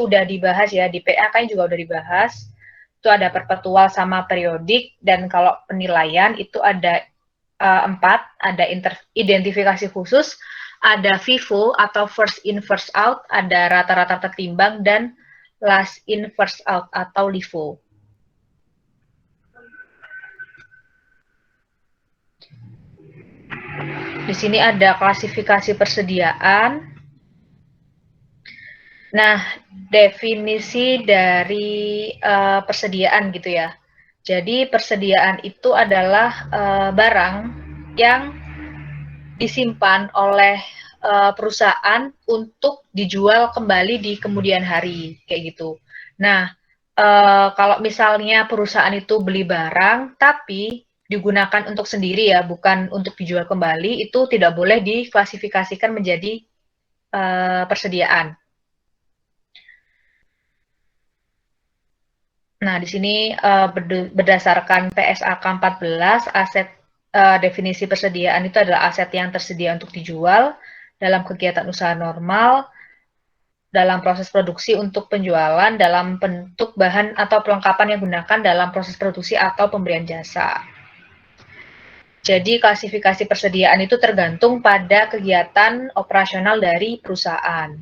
udah dibahas ya, di PA kan juga udah dibahas. Itu ada perpetual sama periodik, dan kalau penilaian itu ada 4, ada identifikasi khusus, ada FIFO atau first in first out, ada rata-rata tertimbang, dan last in first out atau LIFO. Di sini ada klasifikasi persediaan. Nah, definisi dari persediaan gitu ya. Jadi persediaan itu adalah barang yang disimpan oleh perusahaan untuk dijual kembali di kemudian hari, kayak gitu. Nah, kalau misalnya perusahaan itu beli barang tapi digunakan untuk sendiri ya, bukan untuk dijual kembali, itu tidak boleh diklasifikasikan menjadi persediaan. Nah, di sini berdasarkan PSAK 14, aset definisi persediaan itu adalah aset yang tersedia untuk dijual dalam kegiatan usaha normal, dalam proses produksi untuk penjualan, dalam bentuk bahan atau perlengkapan yang digunakan dalam proses produksi atau pemberian jasa. Jadi klasifikasi persediaan itu tergantung pada kegiatan operasional dari perusahaan.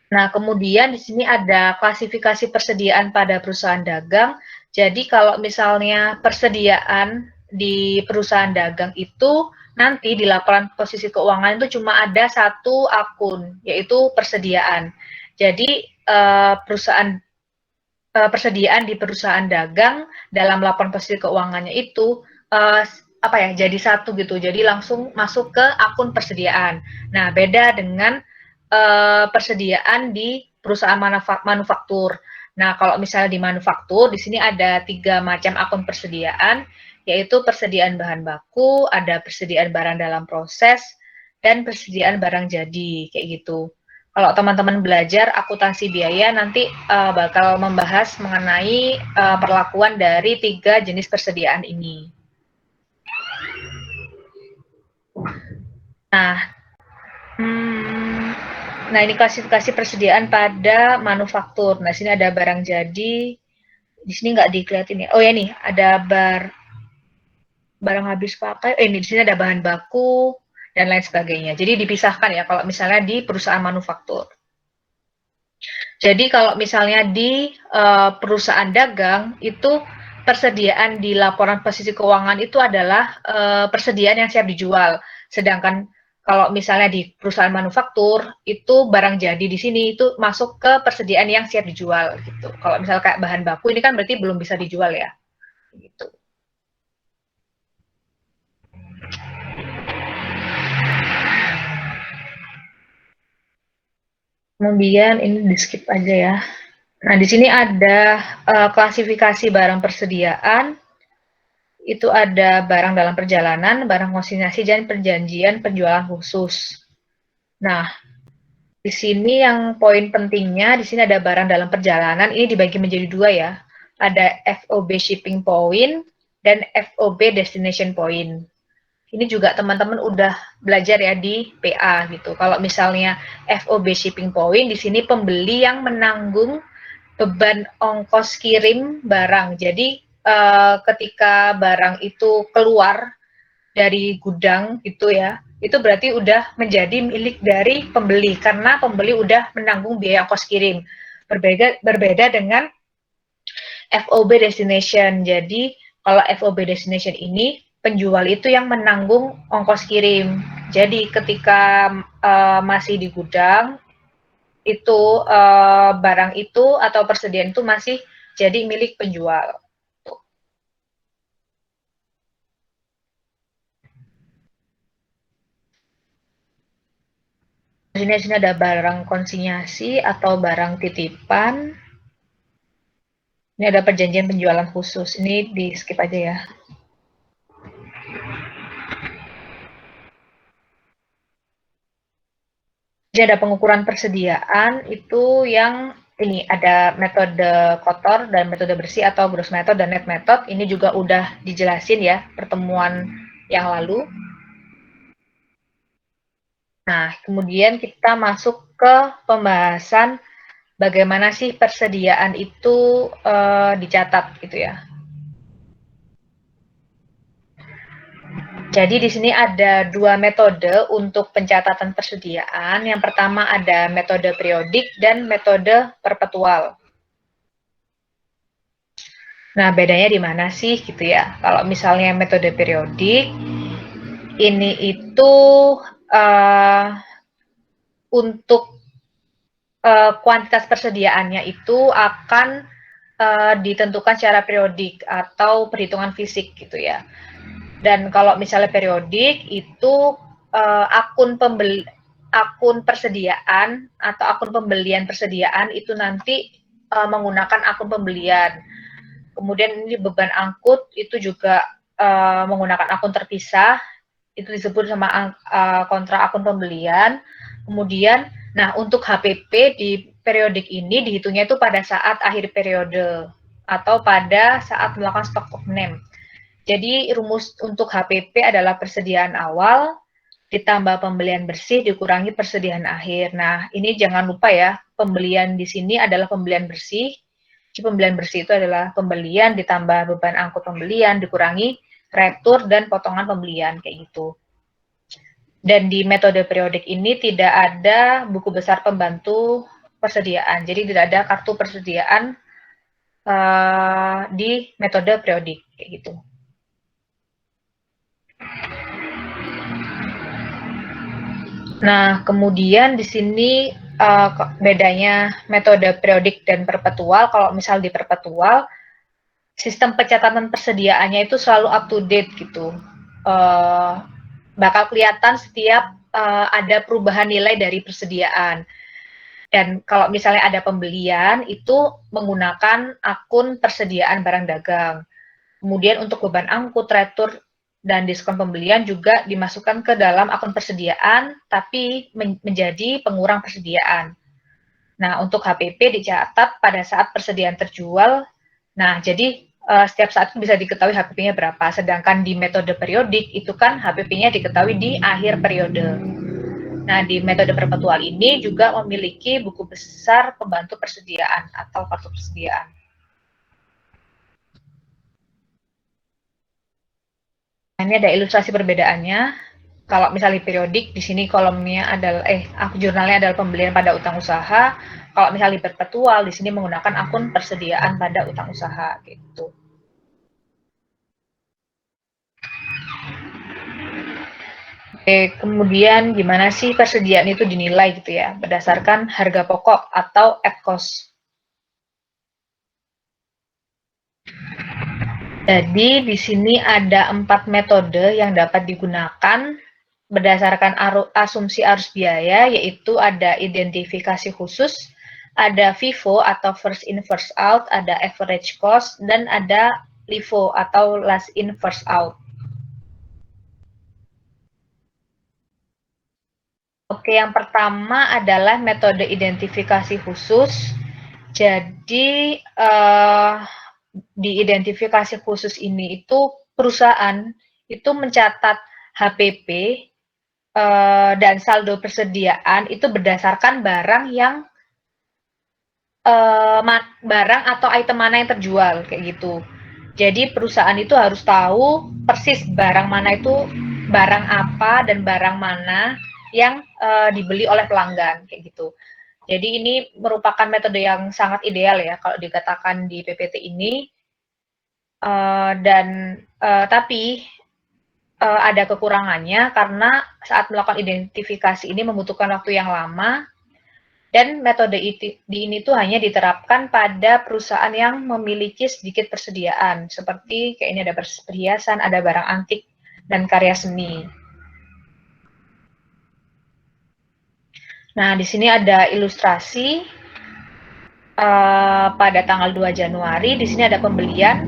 Nah, kemudian di sini ada klasifikasi persediaan pada perusahaan dagang. Jadi kalau misalnya persediaan di perusahaan dagang itu nanti di laporan posisi keuangan itu cuma ada satu akun, yaitu persediaan. Jadi persediaan di perusahaan dagang dalam laporan posisi keuangannya itu jadi satu gitu. Jadi langsung masuk ke akun persediaan. Nah, beda dengan persediaan di perusahaan manufaktur. Nah, kalau misalnya di manufaktur, di sini ada 3 macam akun persediaan, yaitu persediaan bahan baku, ada persediaan barang dalam proses, dan persediaan barang jadi, kayak gitu. Kalau teman-teman belajar akuntansi biaya, nanti bakal membahas mengenai perlakuan dari 3 jenis persediaan ini. Nah, ini klasifikasi persediaan pada manufaktur. Nah, sini ada barang jadi. Di sini nggak dikeliatin ya. Oh ya nih, ada barang habis pakai. Ini di sini ada bahan baku dan lain sebagainya. Jadi dipisahkan ya kalau misalnya di perusahaan manufaktur. Jadi kalau misalnya di perusahaan dagang itu persediaan di laporan posisi keuangan itu adalah persediaan yang siap dijual. Sedangkan kalau misalnya di perusahaan manufaktur itu barang jadi di sini itu masuk ke persediaan yang siap dijual gitu. Kalau misalnya kayak bahan baku ini kan berarti belum bisa dijual ya. Gitu. Kemudian ini di skip aja ya. Nah, di sini ada klasifikasi barang persediaan. Itu ada barang dalam perjalanan, barang konsinyasi, dan perjanjian penjualan khusus. Nah, di sini yang poin pentingnya, di sini ada barang dalam perjalanan, ini dibagi menjadi 2 ya. Ada FOB shipping point dan FOB destination point. Ini juga teman-teman udah belajar ya di PA gitu. Kalau misalnya FOB shipping point, di sini pembeli yang menanggung beban ongkos kirim barang. Jadi ketika barang itu keluar dari gudang itu ya, itu berarti udah menjadi milik dari pembeli karena pembeli udah menanggung biaya ongkos kirim. Berbeda dengan FOB destination. Jadi kalau FOB destination ini penjual itu yang menanggung ongkos kirim. Jadi ketika masih di gudang itu barang itu atau persediaan itu masih jadi milik penjual. Di sini ada barang konsinyasi atau barang titipan. Ini ada perjanjian penjualan khusus. Ini di skip aja ya. Jadi ada pengukuran persediaan itu yang ini ada metode kotor dan metode bersih atau gross method dan net method. Ini juga udah dijelasin ya pertemuan yang lalu. Nah, kemudian kita masuk ke pembahasan bagaimana sih persediaan itu dicatat gitu ya. Jadi di sini ada dua metode untuk pencatatan persediaan. Yang pertama ada metode periodik dan metode perpetual. Nah, bedanya di mana sih gitu ya? Kalau misalnya metode periodik, ini itu untuk kuantitas persediaannya itu akan ditentukan secara periodik atau perhitungan fisik gitu ya. Dan kalau misalnya periodik itu akun persediaan atau akun pembelian persediaan itu nanti menggunakan akun pembelian. Kemudian ini beban angkut itu juga menggunakan akun terpisah, itu disebut sama kontra akun pembelian. Kemudian, nah untuk HPP di periodik ini dihitungnya itu pada saat akhir periode atau pada saat melakukan stock of name. Jadi rumus untuk HPP adalah persediaan awal ditambah pembelian bersih dikurangi persediaan akhir. Nah, ini jangan lupa ya, pembelian di sini adalah pembelian bersih. Jadi pembelian bersih itu adalah pembelian ditambah beban angkut pembelian dikurangi retur dan potongan pembelian kayak gitu. Dan di metode periodik ini tidak ada buku besar pembantu persediaan. Jadi tidak ada kartu persediaan di metode periodik kayak gitu. Nah, kemudian di sini bedanya metode periodik dan perpetual. Kalau misal di perpetual, sistem pencatatan persediaannya itu selalu up to date gitu. Bakal kelihatan setiap ada perubahan nilai dari persediaan. Dan kalau misalnya ada pembelian, itu menggunakan akun persediaan barang dagang. Kemudian untuk beban angkut, retur, dan diskon pembelian juga dimasukkan ke dalam akun persediaan, tapi menjadi pengurang persediaan. Nah, untuk HPP dicatat pada saat persediaan terjual. Nah, jadi setiap saat itu bisa diketahui HPP-nya berapa. Sedangkan di metode periodik itu kan HPP-nya diketahui di akhir periode. Nah, di metode perpetual ini juga memiliki buku besar pembantu persediaan atau kartu persediaan. Ini ada ilustrasi perbedaannya. Kalau misalnya periodik, di sini kolomnya adalah jurnalnya adalah pembelian pada utang usaha. Kalau misalnya perpetual, di sini menggunakan akun persediaan pada utang usaha gitu. Kemudian gimana sih persediaan itu dinilai gitu ya, berdasarkan harga pokok atau at cost. Jadi di sini ada 4 metode yang dapat digunakan berdasarkan asumsi arus biaya, yaitu ada identifikasi khusus, ada FIFO atau first in first out, ada average cost, dan ada LIFO atau last in first out. Oke, yang pertama adalah metode identifikasi khusus. Jadi di identifikasi khusus ini itu perusahaan itu mencatat HPP dan saldo persediaan itu berdasarkan barang yang barang atau item mana yang terjual kayak gitu. Jadi perusahaan itu harus tahu persis barang mana itu barang apa dan barang mana yang dibeli oleh pelanggan kayak gitu. Jadi ini merupakan metode yang sangat ideal ya kalau dikatakan di PPT ini. Tapi ada kekurangannya karena saat melakukan identifikasi ini membutuhkan waktu yang lama dan metode ini tuh hanya diterapkan pada perusahaan yang memiliki sedikit persediaan seperti kayak ini ada perhiasan, ada barang antik dan karya seni. Nah, di sini ada ilustrasi pada tanggal 2 Januari. Di sini ada pembelian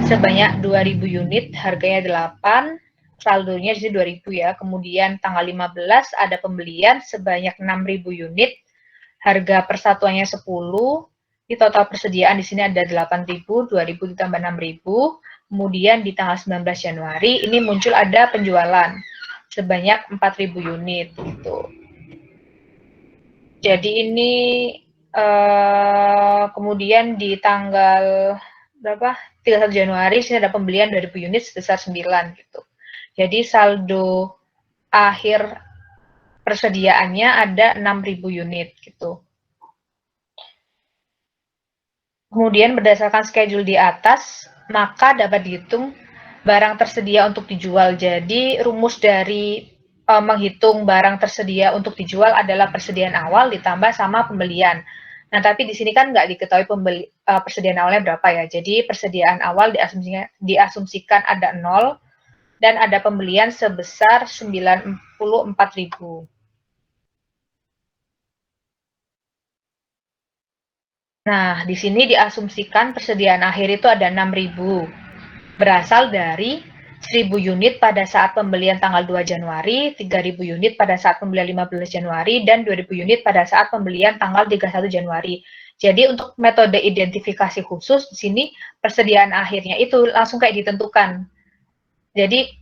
sebanyak 2.000 unit, harganya 8, saldonya di sini 2.000 ya. Kemudian tanggal 15 ada pembelian sebanyak 6.000 unit, harga persatuannya 10. Di total persediaan di sini ada 8.000, 2.000 ditambah 6.000. Kemudian di tanggal 19 Januari ini muncul ada penjualan sebanyak 4.000 unit gitu. Jadi ini kemudian di tanggal berapa? 31 Januari sini ada pembelian 2000 unit sebesar 9 gitu. Jadi saldo akhir persediaannya ada 6.000 unit gitu. Kemudian berdasarkan schedule di atas, maka dapat dihitung barang tersedia untuk dijual. Jadi rumus dari menghitung barang tersedia untuk dijual adalah persediaan awal ditambah sama pembelian. Nah, tapi di sini kan nggak diketahui persediaan awalnya berapa ya. Jadi persediaan awal diasumsikan ada 0 dan ada pembelian sebesar 94.000. Nah, di sini diasumsikan persediaan akhir itu ada 6.000. Berasal dari 1.000 unit pada saat pembelian tanggal 2 Januari, 3.000 unit pada saat pembelian 15 Januari, dan 2.000 unit pada saat pembelian tanggal 31 Januari. Jadi untuk metode identifikasi khusus, di sini persediaan akhirnya itu langsung kayak ditentukan. Jadi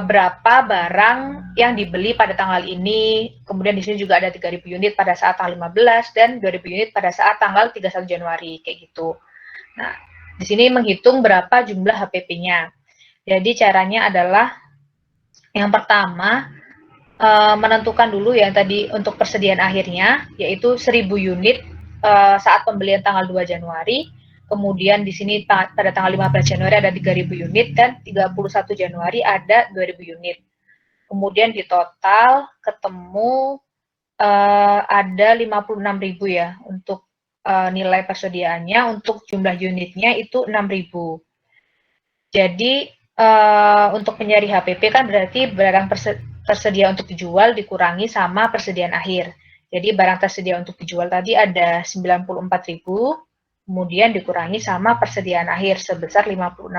berapa barang yang dibeli pada tanggal ini, kemudian di sini juga ada 3.000 unit pada saat tanggal 15 dan 2.000 unit pada saat tanggal 31 Januari, kayak gitu. Nah, di sini menghitung berapa jumlah HPP-nya. Jadi caranya adalah yang pertama menentukan dulu yang tadi untuk persediaan akhirnya, yaitu 1.000 unit saat pembelian tanggal 2 Januari, kemudian di sini pada tanggal 15 Januari ada 3.000 unit, dan 31 Januari ada 2.000 unit. Kemudian di total ketemu ada 56.000 ya untuk nilai persediaannya, untuk jumlah unitnya itu 6.000. Jadi untuk mencari HPP kan berarti barang tersedia untuk dijual dikurangi sama persediaan akhir. Jadi barang tersedia untuk dijual tadi ada 94.000, kemudian dikurangi sama persediaan akhir sebesar 56.000.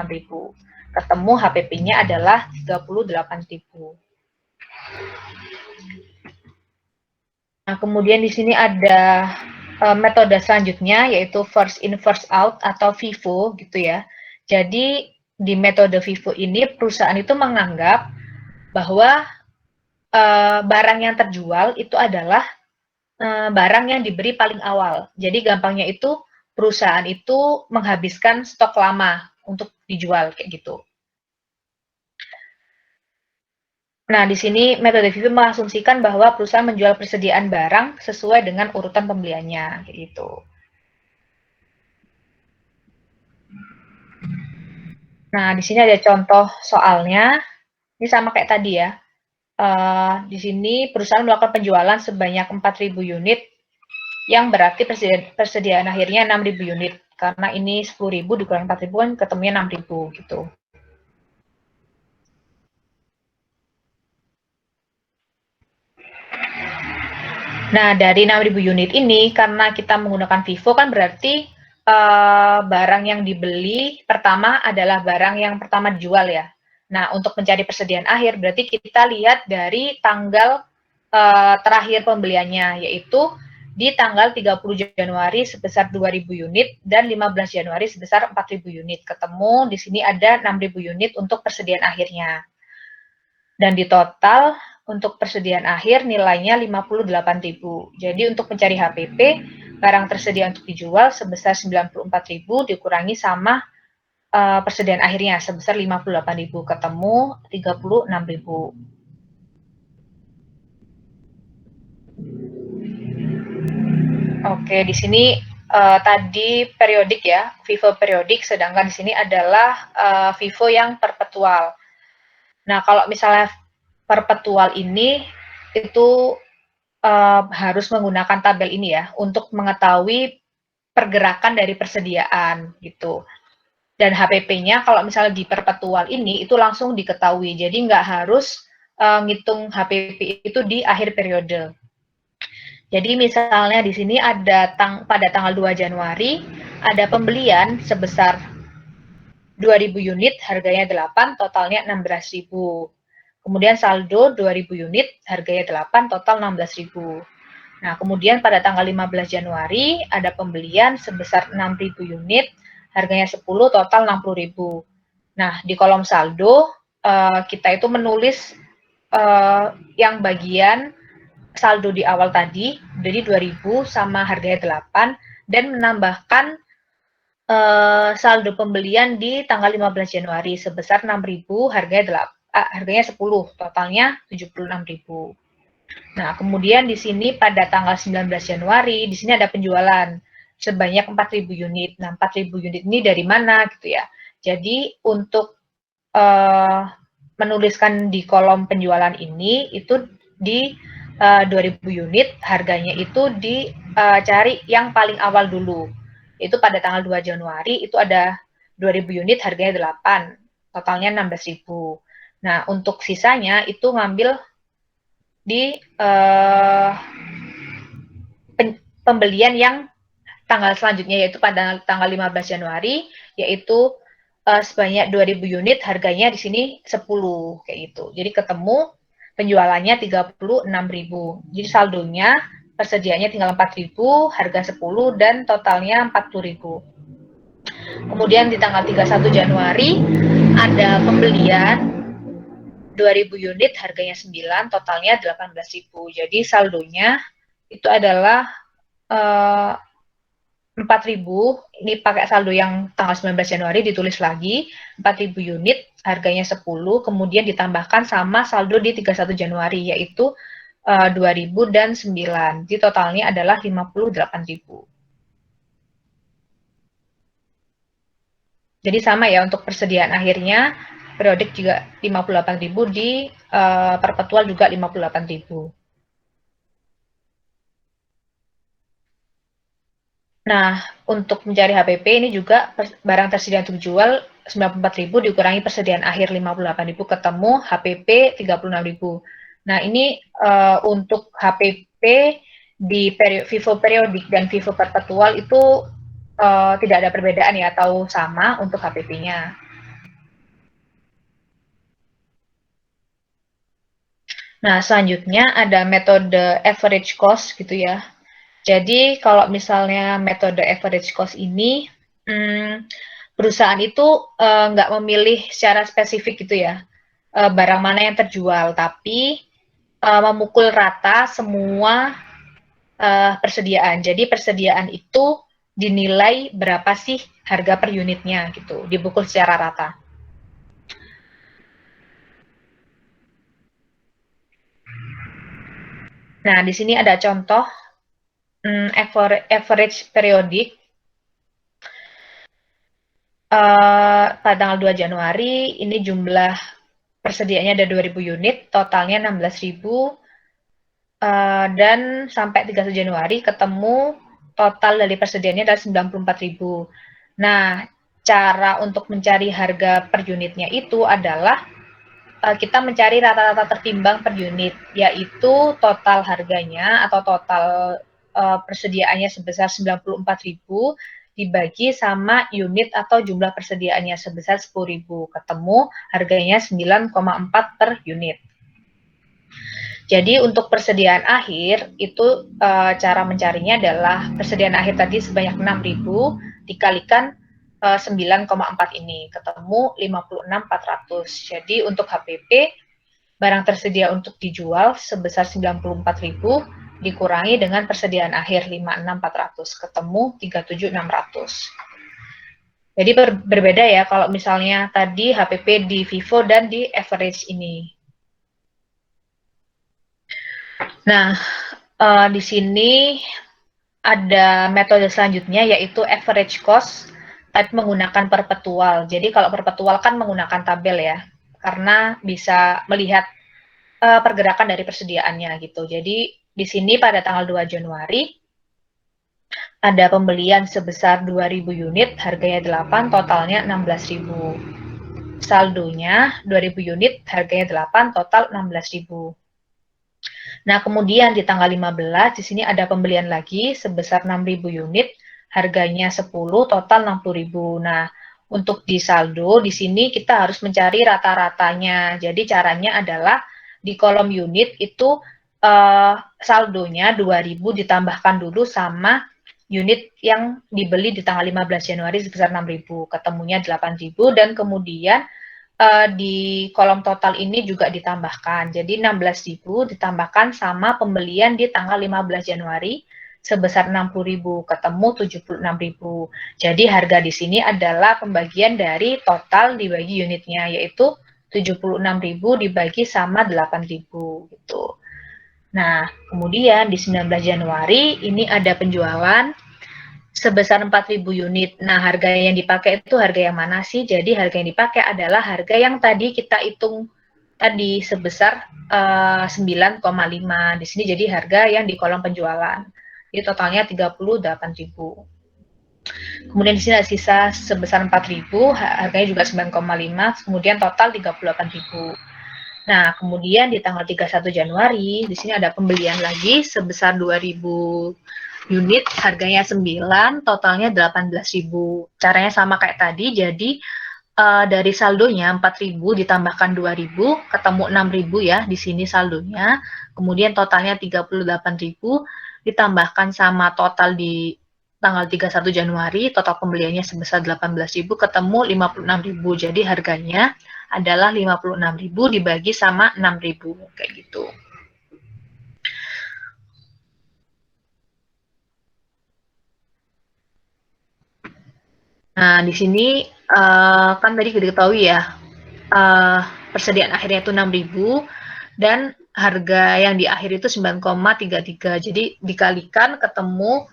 Ketemu HPP-nya adalah 38.000. Nah, kemudian di sini ada metode selanjutnya yaitu first in first out atau FIFO gitu ya. Jadi di metode FIFO ini perusahaan itu menganggap bahwa barang yang terjual itu adalah barang yang diberi paling awal. Jadi gampangnya itu perusahaan itu menghabiskan stok lama untuk dijual kayak gitu. Nah, di sini metode FIFO mengasumsikan bahwa perusahaan menjual persediaan barang sesuai dengan urutan pembeliannya kayak gitu. Nah, di sini ada contoh soalnya. Ini sama kayak tadi ya. Di sini perusahaan melakukan penjualan sebanyak 4.000 unit, yang berarti persediaan akhirnya 6.000 unit. Karena ini 10.000 dikurangi 4.000 kan ketemunya 6.000 gitu. Nah, dari 6.000 unit ini, karena kita menggunakan FIFO kan berarti barang yang dibeli pertama adalah barang yang pertama dijual ya. Nah, untuk mencari persediaan akhir berarti kita lihat dari tanggal terakhir pembeliannya, yaitu di tanggal 30 Januari sebesar 2.000 unit dan 15 Januari sebesar 4.000 unit. Ketemu di sini ada 6.000 unit untuk persediaan akhirnya. Dan di total untuk persediaan akhir nilainya 58.000. Jadi untuk mencari HPP, barang tersedia untuk dijual sebesar 94.000 dikurangi sama persediaan akhirnya sebesar 58.000, ketemu 36.000. Oke, di sini tadi periodik ya, FIFO periodik, sedangkan di sini adalah FIFO yang perpetual. Nah, kalau misalnya perpetual ini itu harus menggunakan tabel ini ya untuk mengetahui pergerakan dari persediaan gitu. Dan HPP-nya kalau misalnya di perpetual ini itu langsung diketahui. Jadi nggak harus ngitung HPP itu di akhir periode. Jadi misalnya di sini ada pada tanggal 2 Januari ada pembelian sebesar 2.000 unit, harganya 8, totalnya 16.000. Kemudian saldo 2.000 unit, harganya 8, total 16.000. Nah, kemudian pada tanggal 15 Januari ada pembelian sebesar 6.000 unit, harganya 10, total 60.000. Nah, di kolom saldo kita itu menulis yang bagian saldo di awal tadi, jadi 2.000 sama harganya 8, dan menambahkan saldo pembelian di tanggal 15 Januari sebesar 6.000, harganya 10, totalnya 76.000. Nah, kemudian di sini pada tanggal 19 Januari, di sini ada penjualan sebanyak 4.000 unit. Nah, 4.000 unit ini dari mana gitu ya. Jadi untuk menuliskan di kolom penjualan ini itu di 2.000 unit, harganya itu dicari yang paling awal dulu. Itu pada tanggal 2 Januari itu ada 2.000 unit, harganya 8, totalnya 16.000. Nah, untuk sisanya itu ngambil di pembelian yang tanggal selanjutnya, yaitu pada tanggal 15 Januari, yaitu sebanyak 2.000 unit, harganya di sini 10, kayak gitu. Jadi ketemu penjualannya 36.000. Jadi saldonya persediaannya tinggal 4.000, harga 10, dan totalnya 40.000. Kemudian di tanggal 31 Januari ada pembelian 2.000 unit, harganya 9, totalnya 18.000. Jadi saldonya itu adalah 4.000, ini pakai saldo yang tanggal 19 Januari ditulis lagi, 4.000 unit, harganya 10, kemudian ditambahkan sama saldo di 31 Januari, yaitu 2.000 dan 9. Jadi totalnya adalah 58.000. Jadi sama ya, untuk persediaan akhirnya, periodik juga 58.000, di perpetual juga 58.000. Nah, untuk mencari HPP ini juga barang tersedia untuk jual 94.000 dikurangi persediaan akhir 58.000, ketemu HPP 36.000. Nah, ini untuk HPP di Vivo periodik dan Vivo perpetual itu tidak ada perbedaan ya, atau sama untuk HPP-nya. Nah, selanjutnya ada metode average cost gitu ya. Jadi kalau misalnya metode average cost ini, perusahaan itu nggak memilih secara spesifik gitu ya, barang mana yang terjual, tapi memukul rata semua persediaan. Jadi persediaan itu dinilai berapa sih harga per unitnya gitu, dipukul secara rata. Nah, di sini ada contoh average periodik pada tanggal 2 Januari, ini jumlah persediaannya ada 2.000 unit, totalnya 16.000, dan sampai 31 Januari ketemu total dari persediaannya adalah 94.000. Nah, cara untuk mencari harga per unitnya itu adalah kita mencari rata-rata tertimbang per unit, yaitu total harganya atau total persediaannya sebesar 94.000 dibagi sama unit atau jumlah persediaannya sebesar 10.000, ketemu harganya 9,4 per unit. Jadi untuk persediaan akhir itu cara mencarinya adalah persediaan akhir tadi sebanyak 6.000 dikalikan 9,4 ini, ketemu 56.400. Jadi untuk HPP barang tersedia untuk dijual sebesar 94.000 dikurangi dengan persediaan akhir 56.400, ketemu 37.600. Jadi berbeda ya kalau misalnya tadi HPP di Vivo dan di average ini. Nah, di sini ada metode selanjutnya yaitu average cost, tapi menggunakan perpetual. Jadi kalau perpetual kan menggunakan tabel ya, karena bisa melihat pergerakan dari persediaannya gitu. Jadi di sini pada tanggal 2 Januari ada pembelian sebesar 2.000 unit, harganya 8, totalnya 16.000. Saldonya 2.000 unit, harganya 8, total 16.000. Nah, kemudian di tanggal 15 di sini ada pembelian lagi sebesar 6.000 unit, harganya 10, total 60.000. Nah, untuk di saldo di sini kita harus mencari rata-ratanya. Jadi caranya adalah di kolom unit itu saldonya 2.000 ditambahkan dulu sama unit yang dibeli di tanggal 15 Januari sebesar 6.000, ketemunya 8.000, dan kemudian di kolom total ini juga ditambahkan. Jadi 16.000 ditambahkan sama pembelian di tanggal 15 Januari sebesar 60.000, ketemu 76.000. Jadi harga di sini adalah pembagian dari total dibagi unitnya, yaitu 76.000 dibagi sama 8.000 gitu. Nah, kemudian di 19 Januari ini ada penjualan sebesar 4.000 unit. Nah, harga yang dipakai itu harga yang mana sih? Jadi harga yang dipakai adalah harga yang tadi kita hitung tadi sebesar 9,5. Di sini jadi harga yang di kolom penjualan. Jadi totalnya 38.000. Kemudian di sini ada sisa sebesar 4.000, harganya juga 9,5, kemudian total 38.000. Nah, kemudian di tanggal 31 Januari, di sini ada pembelian lagi sebesar 2.000 unit, harganya 9, totalnya 18.000. Caranya sama kayak tadi, jadi dari saldonya 4.000 ditambahkan 2.000, ketemu 6.000 ya, di sini saldonya. Kemudian totalnya 38.000, ditambahkan sama total di tanggal 31 Januari, total pembeliannya sebesar 18.000, ketemu 56.000. Jadi harganya adalah 56.000 dibagi sama 6.000, kayak gitu. Nah, di sini kan tadi diketahui ya, persediaan akhirnya itu 6.000 dan harga yang di akhir itu 9,33. Jadi dikalikan ketemu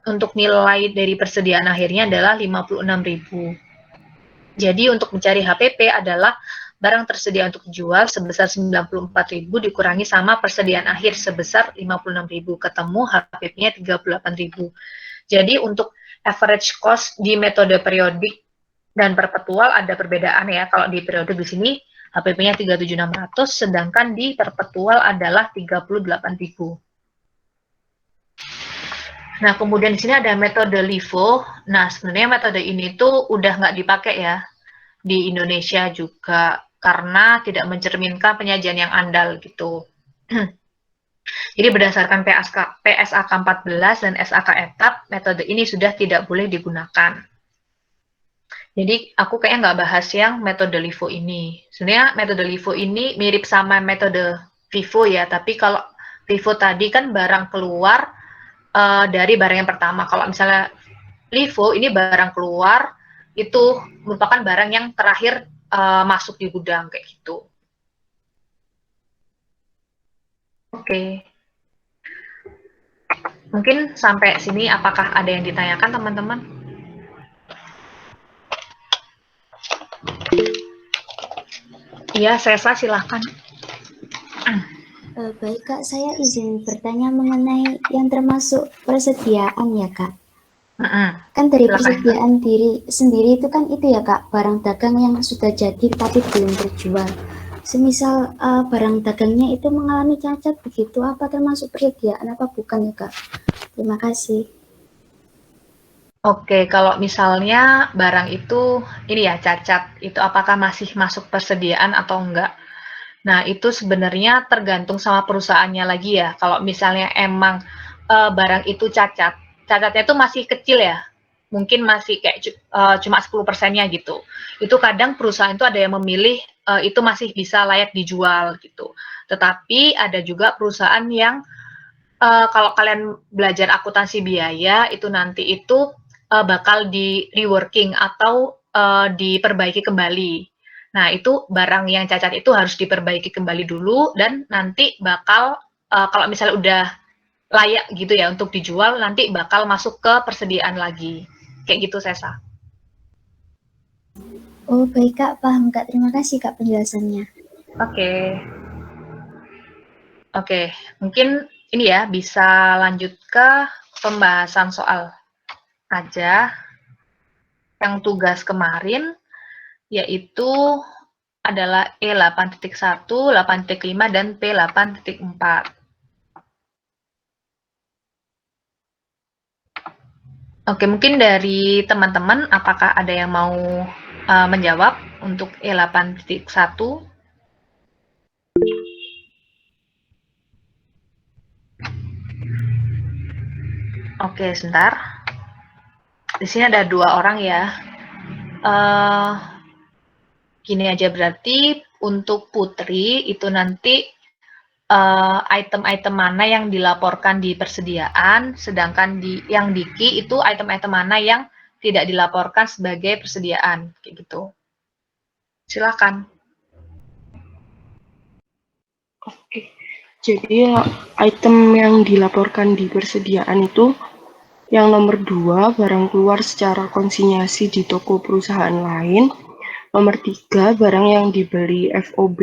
untuk nilai dari persediaan akhirnya adalah 56.000. Jadi untuk mencari HPP adalah barang tersedia untuk dijual sebesar 94.000 dikurangi sama persediaan akhir sebesar 56.000, ketemu HPP-nya 38.000. Jadi untuk average cost di metode periodik dan perpetual ada perbedaan ya. Kalau di periodik di sini HPP-nya 37.600, sedangkan di perpetual adalah 38.000. Nah, kemudian di sini ada metode LIFO. Nah, sebenarnya metode ini tuh udah nggak dipakai ya di Indonesia juga karena tidak mencerminkan penyajian yang andal gitu. Jadi berdasarkan PSAK 14 dan SAK etap, metode ini sudah tidak boleh digunakan. Jadi aku kayaknya nggak bahas yang metode LIFO ini. Sebenarnya metode LIFO ini mirip sama metode FIFO ya, tapi kalau FIFO tadi kan barang keluar dari barang yang pertama. Kalau misalnya LIFO ini barang keluar, itu merupakan barang yang terakhir masuk di gudang, kayak gitu. Oke. Mungkin sampai sini apakah ada yang ditanyakan teman-teman? Iya, Sesa silahkan. Baik Kak, saya izin bertanya mengenai yang termasuk persediaan ya Kak. Kan dari persediaan diri sendiri itu kan itu ya Kak, barang dagang yang sudah jadi tapi belum terjual. Semisal barang dagangnya itu mengalami cacat begitu, apa termasuk persediaan apa bukan ya Kak? Terima kasih. Oke, kalau misalnya barang itu ini ya cacat, itu apakah masih masuk persediaan atau enggak? Nah, itu sebenarnya tergantung sama perusahaannya lagi ya. Kalau misalnya emang barang itu cacat, cacatnya itu masih kecil ya, mungkin masih kayak cuma 10%-nya gitu. Itu kadang perusahaan itu ada yang memilih itu masih bisa layak dijual gitu. Tetapi ada juga perusahaan yang kalau kalian belajar akuntansi biaya itu nanti itu bakal di reworking atau diperbaiki kembali. Nah, itu barang yang cacat itu harus diperbaiki kembali dulu dan nanti bakal kalau misalnya udah layak gitu ya untuk dijual, nanti bakal masuk ke persediaan lagi. Kayak gitu, Sesa. Oh baik Kak, paham Kak. Terima kasih Kak penjelasannya. Oke. Oke, mungkin ini ya bisa lanjut ke pembahasan soal aja yang tugas kemarin, yaitu adalah E8.1, 8.5, dan P8.4. Oke, mungkin dari teman-teman, apakah ada yang mau menjawab untuk E8.1? Oke, sebentar. Di sini ada 2 orang ya. Gini aja berarti untuk Putri itu nanti item-item mana yang dilaporkan di persediaan, sedangkan yang Diki itu item-item mana yang tidak dilaporkan sebagai persediaan, kayak gitu. Silakan. Oke, jadi item yang dilaporkan di persediaan itu yang nomor 2, barang keluar secara konsinyasi di toko perusahaan lain. Nomor 3, barang yang dibeli FOB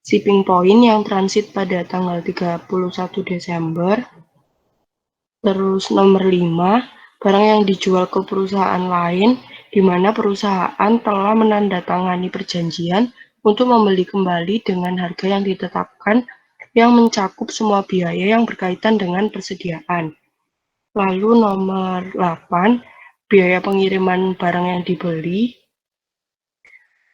shipping point yang transit pada tanggal 31 Desember. Terus nomor 5, barang yang dijual ke perusahaan lain di mana perusahaan telah menandatangani perjanjian untuk membeli kembali dengan harga yang ditetapkan yang mencakup semua biaya yang berkaitan dengan persediaan. Lalu nomor 8, biaya pengiriman barang yang dibeli.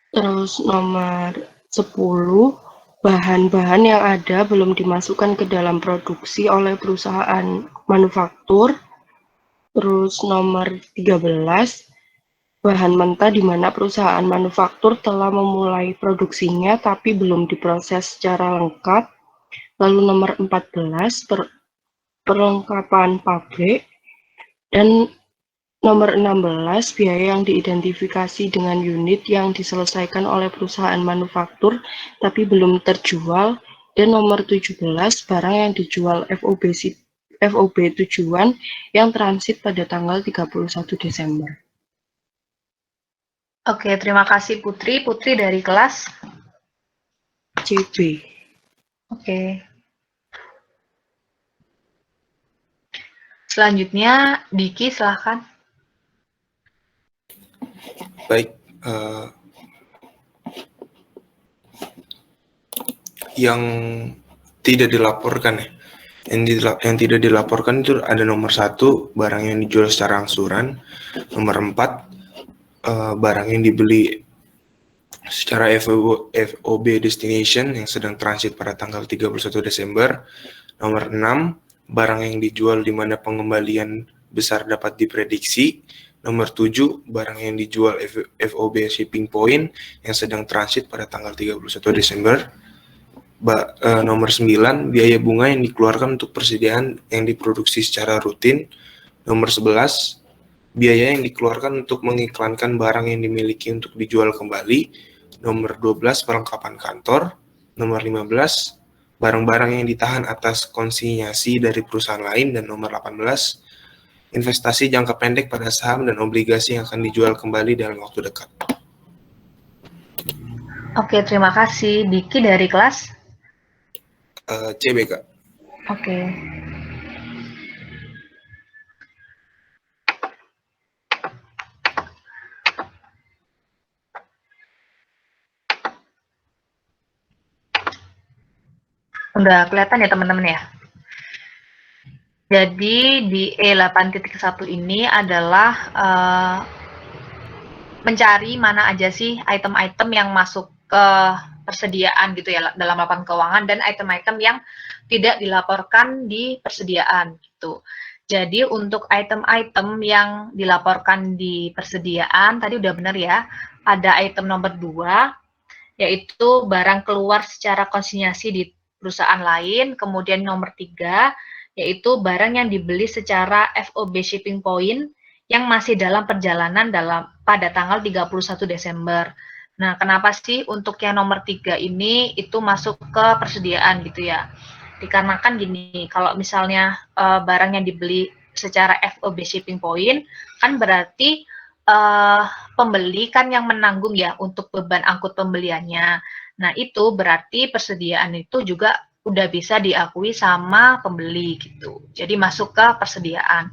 Terus nomor 10, bahan-bahan yang ada belum dimasukkan ke dalam produksi oleh perusahaan manufaktur. Terus nomor 13, bahan mentah di mana perusahaan manufaktur telah memulai produksinya tapi belum diproses secara lengkap. Lalu nomor 14, perlengkapan pabrik. Dan nomor 16, biaya yang diidentifikasi dengan unit yang diselesaikan oleh perusahaan manufaktur tapi belum terjual. Dan nomor 17, barang yang dijual FOB tujuan yang transit pada tanggal 31 Desember. Oke, terima kasih Putri. Putri dari kelas CB. Oke. Selanjutnya, Diki, silahkan. Baik, yang tidak dilaporkan ya. Yang tidak dilaporkan itu ada nomor 1, barang yang dijual secara angsuran. Nomor 4, barang yang dibeli secara FOB destination yang sedang transit pada tanggal 31 Desember. Nomor 6, barang yang dijual di mana pengembalian besar dapat diprediksi. Nomor 7, barang yang dijual FOB shipping point yang sedang transit pada tanggal 31 Desember. Nomor 9, biaya bunga yang dikeluarkan untuk persediaan yang diproduksi secara rutin. Nomor 11, biaya yang dikeluarkan untuk mengiklankan barang yang dimiliki untuk dijual kembali. Nomor 12, perlengkapan kantor. Nomor 15, barang-barang yang ditahan atas konsinyasi dari perusahaan lain. Dan nomor 18, investasi jangka pendek pada saham dan obligasi yang akan dijual kembali dalam waktu dekat. Oke, terima kasih. Diki dari kelas CB, Kak. Oke. Udah kelihatan ya teman-teman ya? Jadi di E8.1 ini adalah mencari mana aja sih item-item yang masuk ke persediaan gitu ya dalam laporan keuangan dan item-item yang tidak dilaporkan di persediaan gitu. Jadi untuk item-item yang dilaporkan di persediaan tadi udah benar ya, ada item nomor 2 yaitu barang keluar secara konsinyasi di perusahaan lain, kemudian nomor 3 yaitu barang yang dibeli secara FOB shipping point yang masih dalam perjalanan pada tanggal 31 Desember. Nah, kenapa sih untuk yang nomor 3 ini itu masuk ke persediaan gitu ya? Dikarenakan gini, kalau misalnya barang yang dibeli secara FOB shipping point, kan berarti pembeli kan yang menanggung ya untuk beban angkut pembeliannya. Nah, itu berarti persediaan itu juga udah bisa diakui sama pembeli gitu. Jadi masuk ke persediaan.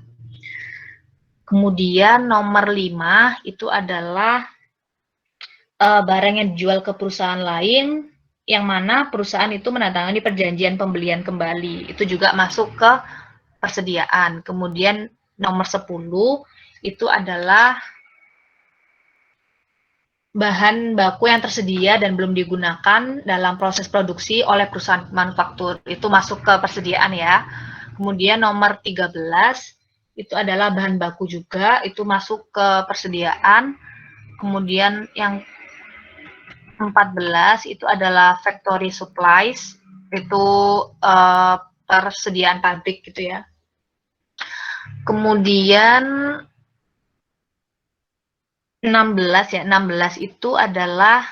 Kemudian nomor 5 itu adalah barang yang dijual ke perusahaan lain yang mana perusahaan itu menandatangani perjanjian pembelian kembali. Itu juga masuk ke persediaan. Kemudian nomor 10 itu adalah bahan baku yang tersedia dan belum digunakan dalam proses produksi oleh perusahaan manufaktur. Itu masuk ke persediaan ya. Kemudian nomor 13 itu adalah bahan baku juga, itu masuk ke persediaan. Kemudian yang 14 itu adalah factory supplies, itu persediaan pabrik gitu ya. Kemudian 16 ya, 16 itu adalah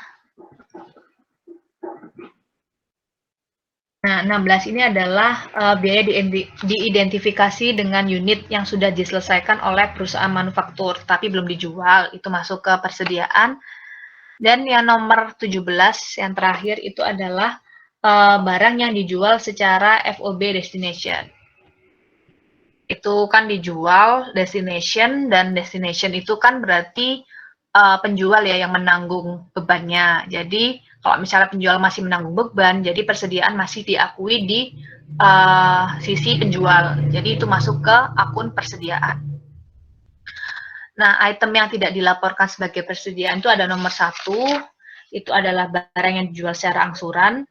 Nah, 16 ini adalah biaya diidentifikasi dengan unit yang sudah diselesaikan oleh perusahaan manufaktur, tapi belum dijual, itu masuk ke persediaan. Dan yang nomor 17, yang terakhir itu adalah barang yang dijual secara FOB destination. Itu kan dijual destination, dan destination itu kan berarti penjual ya yang menanggung bebannya. Jadi kalau misalnya penjual masih menanggung beban, jadi persediaan masih diakui di sisi penjual. Jadi itu masuk ke akun persediaan. Nah, item yang tidak dilaporkan sebagai persediaan itu ada nomor 1, itu adalah barang yang dijual secara angsuran,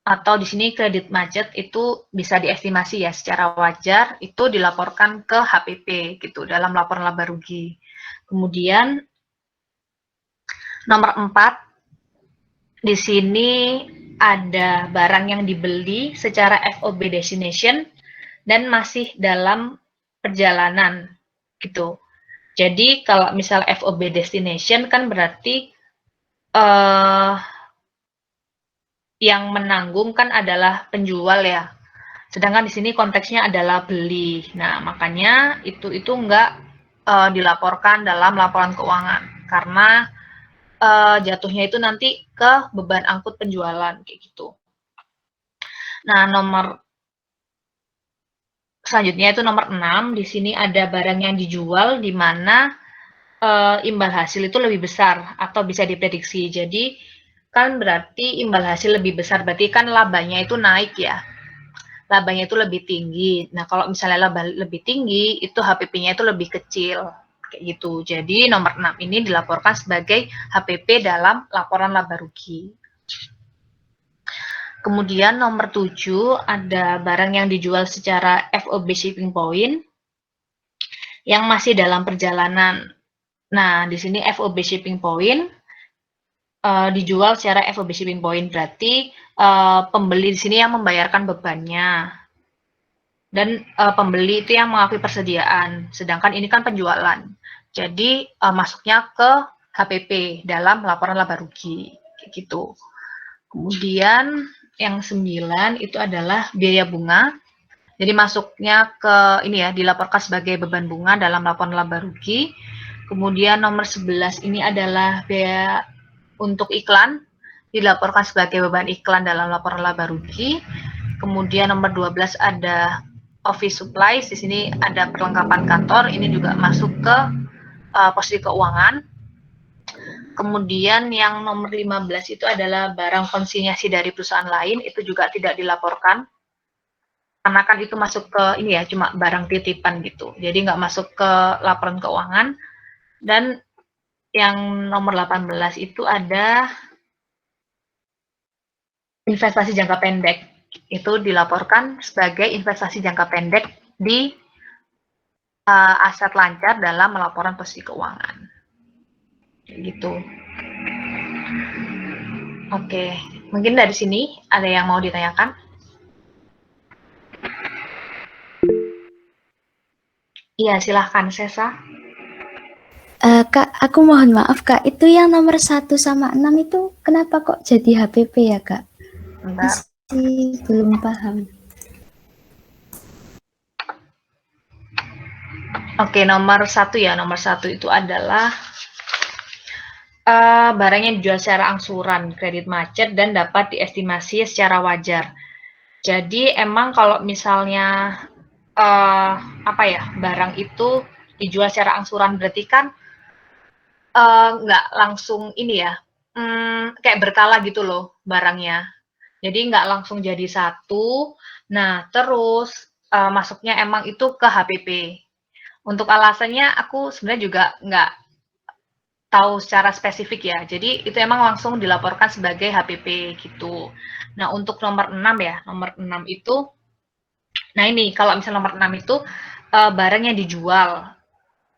atau di sini kredit macet, itu bisa diestimasi ya secara wajar, itu dilaporkan ke HPP gitu dalam laporan laba rugi. Kemudian nomor 4, di sini ada barang yang dibeli secara FOB destination dan masih dalam perjalanan gitu. Jadi kalau misal FOB destination kan berarti yang menanggung kan adalah penjual ya. Sedangkan di sini konteksnya adalah beli. Nah, makanya itu enggak dilaporkan dalam laporan keuangan karena jatuhnya itu nanti ke beban angkut penjualan kayak gitu. Nah, nomor selanjutnya itu nomor 6, di sini ada barang yang dijual di mana imbal hasil itu lebih besar atau bisa diprediksi. Jadi kan berarti imbal hasil lebih besar, berarti kan labanya itu naik ya. Labanya itu lebih tinggi. Nah, kalau misalnya laba lebih tinggi, itu HPP-nya itu lebih kecil. Kayak gitu. Jadi nomor 6 ini dilaporkan sebagai HPP dalam laporan laba rugi. Kemudian nomor 7 ada barang yang dijual secara FOB shipping point yang masih dalam perjalanan. Nah, di sini FOB shipping point dijual secara FOB shipping point, berarti pembeli di sini yang membayarkan bebannya. Dan pembeli itu yang mengakui persediaan, sedangkan ini kan penjualan. Jadi masuknya ke HPP dalam laporan laba rugi, kayak gitu. Kemudian yang 9 itu adalah biaya bunga. Jadi masuknya ke ini ya, dilaporkan sebagai beban bunga dalam laporan laba rugi. Kemudian nomor 11 ini adalah biaya untuk iklan, dilaporkan sebagai beban iklan dalam laporan laba rugi. Kemudian nomor 12 ada office supplies, di sini ada perlengkapan kantor, ini juga masuk ke posisi keuangan. Kemudian yang nomor 15 itu adalah barang konsinyasi dari perusahaan lain, itu juga tidak dilaporkan. Karena kan itu masuk ke ini ya, cuma barang titipan gitu. Jadi nggak masuk ke laporan keuangan. Dan yang nomor 18 itu ada investasi jangka pendek. Itu dilaporkan sebagai investasi jangka pendek di aset lancar dalam laporan posisi keuangan. Gitu. Oke, mungkin dari sini ada yang mau ditanyakan? Iya, silahkan Sesa. Kak, aku mohon maaf Kak, itu yang nomor 1 sama 6 itu kenapa kok jadi HPP ya Kak? Bentar. Masih belum paham. Oke, nomor 1 ya, nomor 1 itu adalah barang yang dijual secara angsuran, kredit macet, dan dapat diestimasi secara wajar. Jadi emang kalau misalnya barang itu dijual secara angsuran, berarti kan nggak langsung ini ya, kayak berkala gitu loh barangnya. Jadi nggak langsung jadi satu. Nah, terus masuknya emang itu ke HPP. Untuk alasannya aku sebenarnya juga nggak tahu secara spesifik ya. Jadi itu emang langsung dilaporkan sebagai HPP gitu. Nah, untuk nomor 6 ya, nomor 6 itu, nah ini kalau misalnya nomor 6 itu barang yang dijual.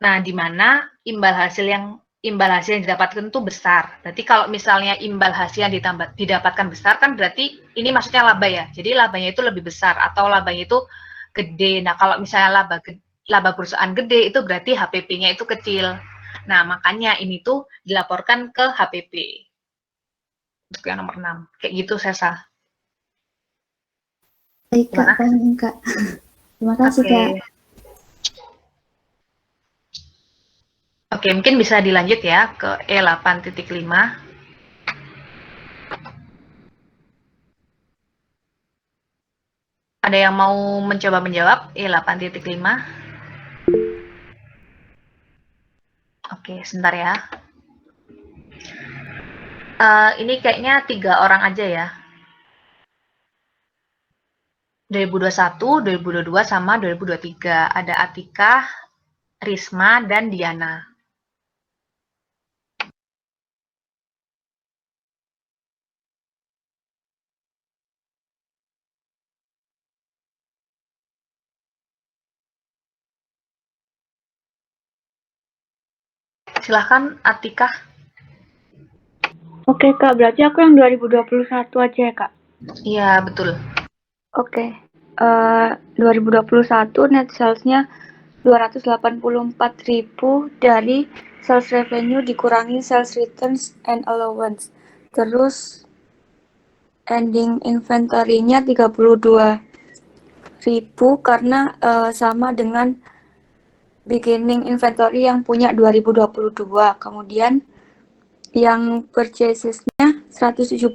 Nah, di mana imbal hasil yang imbal hasil yang didapatkan itu besar. Berarti kalau misalnya imbal hasil yang didapatkan besar kan berarti ini maksudnya laba ya. Jadi labanya itu lebih besar atau labanya itu gede. Nah, kalau misalnya laba perusahaan gede itu berarti HPP-nya itu kecil. Nah, makanya ini tuh dilaporkan ke HPP. Untuk yang nomor 6. Kayak gitu, Sesa. Baik, Kak. Paham, Kak. Terima kasih, Kak. Oke, mungkin bisa dilanjut ya ke E8.5. Ada yang mau mencoba menjawab E8.5? Oke, sebentar ya. Ini kayaknya 3 orang aja ya. 2021, 2022, sama 2023. Ada Atika, Risma, dan Diana. Silahkan, Atika. Oke, Kak. Berarti aku yang 2021 aja ya, Kak? Iya, betul. Oke. 2021 net sales-nya 284.000 dari sales revenue dikurangi sales returns and allowance. Terus ending inventory-nya 32.000 karena sama dengan beginning inventory yang punya 2022. Kemudian yang purchases-nya 173.000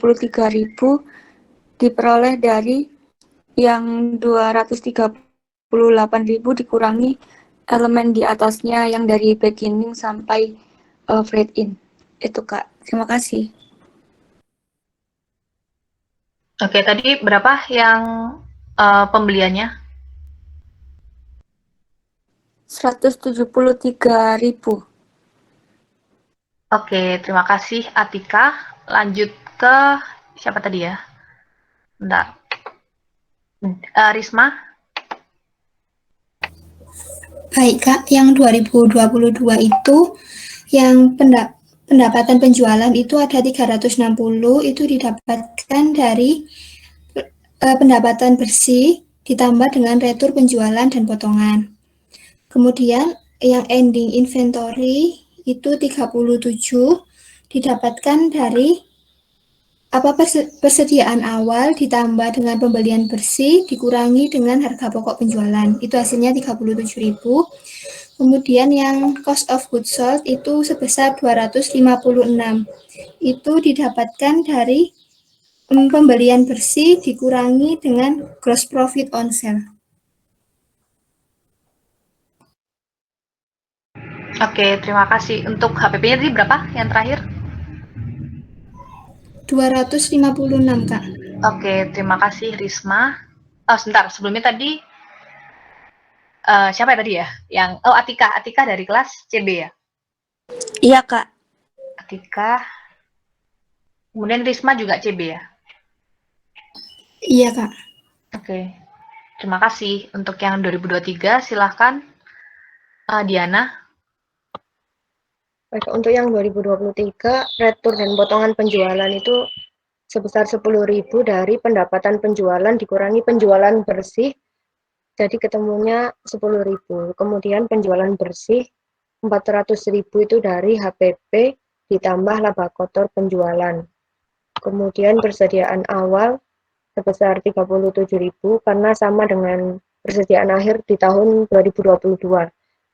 diperoleh dari yang 238.000 dikurangi elemen di atasnya yang dari beginning sampai freight in. Itu, Kak. Terima kasih. Oke, tadi berapa yang pembeliannya? 173.000. Oke, terima kasih Atika. Lanjut ke siapa tadi ya? Bentar. Risma. Baik, Kak. Yang 2022 itu yang pendapatan penjualan itu ada 360, itu didapatkan dari pendapatan bersih ditambah dengan retur penjualan dan potongan. Kemudian yang ending inventory itu 37 didapatkan dari persediaan awal ditambah dengan pembelian bersih dikurangi dengan harga pokok penjualan. Itu hasilnya 37.000. Kemudian yang cost of goods sold itu sebesar 256. Itu didapatkan dari pembelian bersih dikurangi dengan gross profit on sale. Oke, terima kasih. Untuk HPP-nya tadi berapa yang terakhir? 256, Kak. Oke, terima kasih Risma. Sebentar, sebelumnya tadi siapa tadi ya? Atika dari kelas CB ya? Iya, Kak. Atika. Kemudian Risma juga CB ya? Iya, Kak. Oke. Terima kasih. Untuk yang 2023 silahkan Diana. Baik, untuk yang 2023, retur dan potongan penjualan itu sebesar 10.000 dari pendapatan penjualan dikurangi penjualan bersih, jadi ketemunya 10.000. Kemudian penjualan bersih 400.000 itu dari HPP ditambah laba kotor penjualan. Kemudian persediaan awal sebesar 37.000 karena sama dengan persediaan akhir di tahun 2022.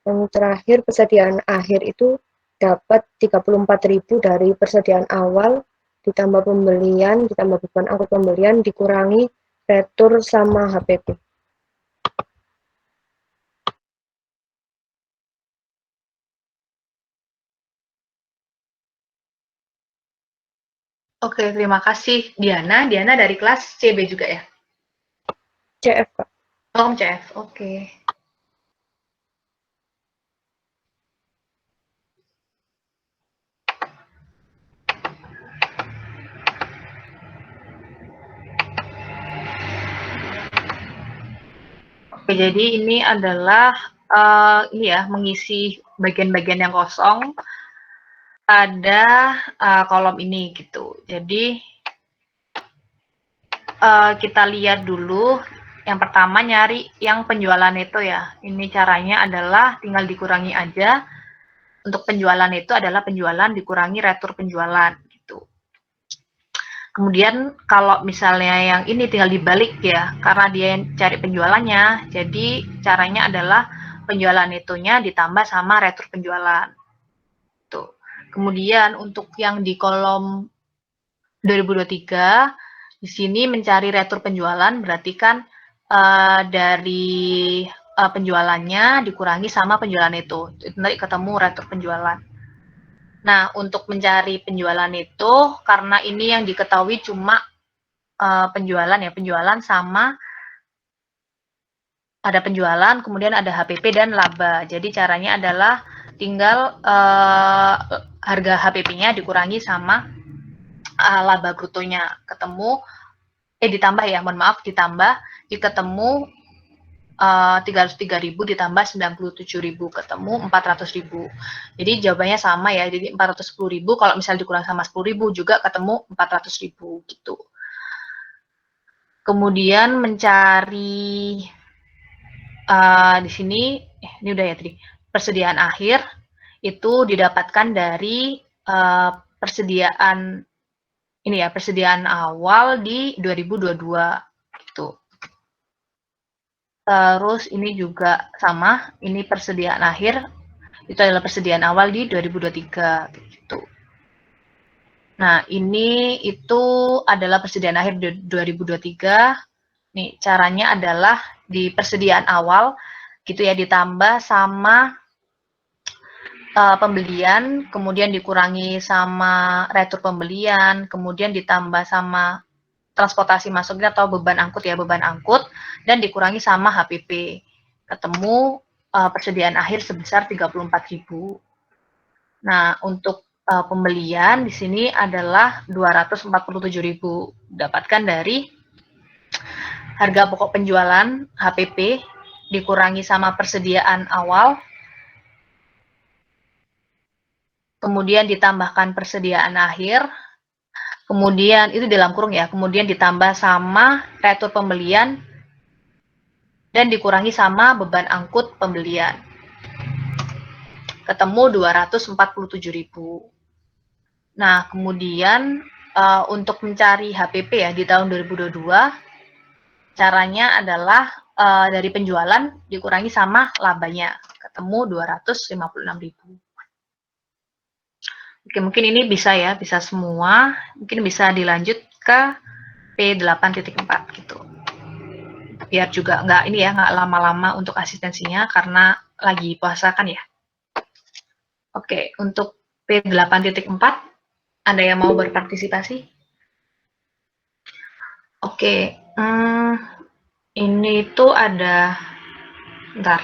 Yang terakhir persediaan akhir itu dapat 34.000 dari persediaan awal ditambah pembelian, ditambah beban angkut pembelian dikurangi retur sama HPP. Oke, terima kasih Diana. Diana dari kelas CB juga ya? CF, Kak. Oh, CF. Oke. Oke, jadi ini adalah ini ya, mengisi bagian-bagian yang kosong ada kolom ini gitu. Jadi kita lihat dulu. Yang pertama nyari yang penjualan itu ya. Ini caranya adalah tinggal dikurangi aja. Untuk penjualan itu adalah penjualan dikurangi retur penjualan gitu. Kemudian kalau misalnya yang ini tinggal dibalik ya, karena dia yang cari penjualannya. Jadi caranya adalah penjualan itunya ditambah sama retur penjualan. Tuh. Kemudian untuk yang di kolom 2023 di sini mencari retur penjualan berarti kan dari penjualannya dikurangi sama penjualan itu nanti ketemu retur penjualan. Nah, untuk mencari penjualan itu karena ini yang diketahui cuma penjualan ya, penjualan sama ada penjualan, kemudian ada HPP dan laba. Jadi caranya adalah tinggal harga HPP-nya dikurangi sama laba brutonya ketemu ditambah ya, mohon maaf ditambah ketemu 303.000 ditambah 97.000 ketemu 400.000. Jadi jawabannya sama ya. Jadi 410.000 kalau misal dikurang sama 10.000 juga ketemu 400.000 gitu. Kemudian mencari di sini ini udah ya tadi. Persediaan akhir itu didapatkan dari persediaan ini ya, persediaan awal di 2022 gitu. Terus ini juga sama, ini persediaan akhir, itu adalah persediaan awal di 2023 gitu. Nah, ini itu adalah persediaan akhir 2023. Nih, caranya adalah di persediaan awal gitu ya ditambah sama pembelian, kemudian dikurangi sama retur pembelian, kemudian ditambah sama transportasi masuknya atau beban angkut ya, beban angkut, dan dikurangi sama HPP. Ketemu persediaan akhir sebesar 34.000. Nah, untuk pembelian di sini adalah 247.000. Dapatkan dari harga pokok penjualan HPP dikurangi sama persediaan awal, kemudian ditambahkan persediaan akhir, kemudian itu dalam kurung ya, kemudian ditambah sama retur pembelian dan dikurangi sama beban angkut pembelian. Ketemu 247.000. Nah, kemudian untuk mencari HPP ya di tahun 2022 caranya adalah dari penjualan dikurangi sama labanya, ketemu 256.000. Oke, mungkin ini bisa ya, bisa semua. Mungkin bisa dilanjut ke P8.4 gitu. Biar juga nggak ini ya, nggak lama-lama untuk asistensinya karena lagi puasa kan ya. Oke, untuk P8.4 ada yang mau berpartisipasi? Oke, ini tuh ada, bentar.